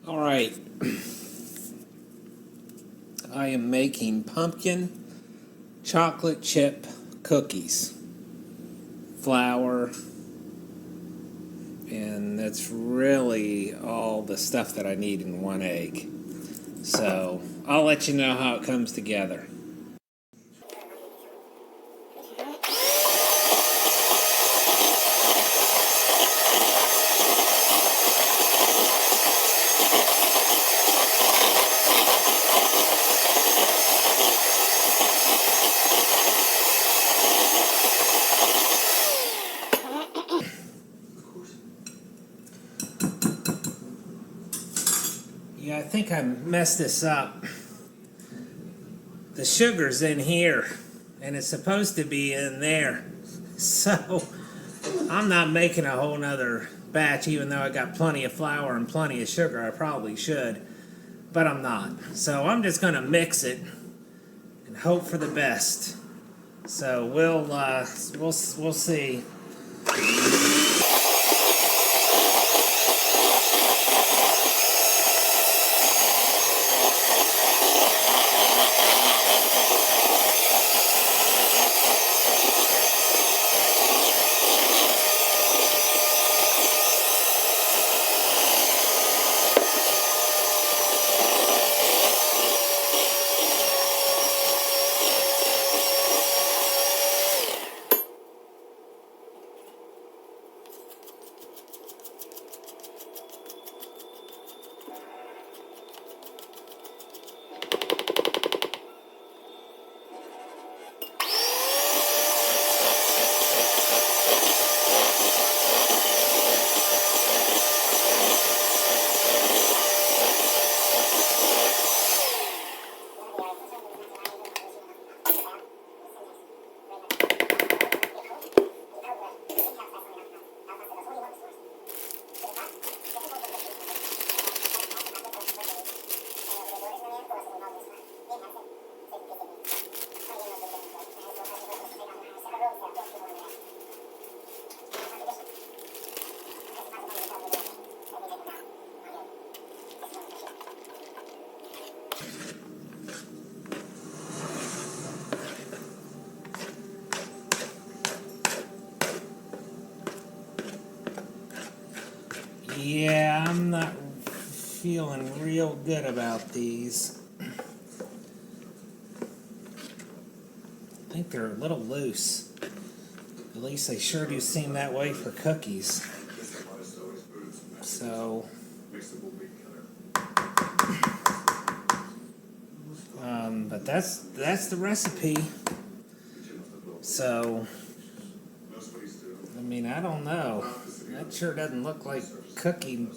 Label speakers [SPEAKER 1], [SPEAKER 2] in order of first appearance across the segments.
[SPEAKER 1] All right, I am making pumpkin chocolate chip cookies. Flour, and that's really all the stuff that I need in one egg. So I'll let you know how it comes together. Yeah, I think I messed this up. The sugar's in here, and it's supposed to be in there. So I'm not making a whole nother batch, even though I got plenty of flour and plenty of sugar. I probably should, but I'm not. So I'm just going to mix it and hope for the best. So we'll see. Yeah, I'm not feeling real good about these. I think they're a little loose. At least they sure do seem that way for cookies. So, but that's the recipe. So, I mean, I don't know. That sure doesn't look like cookie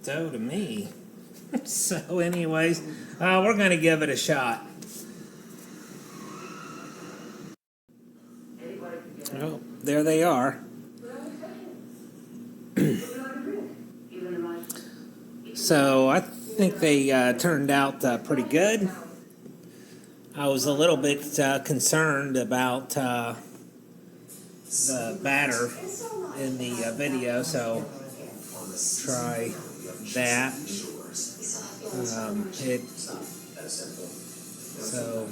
[SPEAKER 1] dough to me. So anyways, we're going to give it a shot. Oh, there they are. So I think they turned out pretty good. I was a little bit concerned about the batter in the video, so try that. So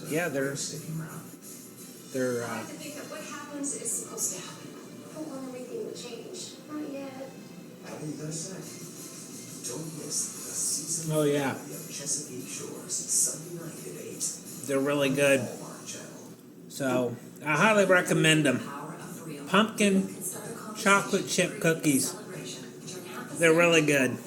[SPEAKER 1] yeah, they're
[SPEAKER 2] I think that what happens is supposed to happen. I don't want everything to change. Not yet.
[SPEAKER 3] Don't miss the season
[SPEAKER 1] oh yeah,
[SPEAKER 3] of Chesapeake Shores Sunday night at 8.
[SPEAKER 1] they're really good. So I highly recommend them. Pumpkin chocolate chip cookies. They're really good.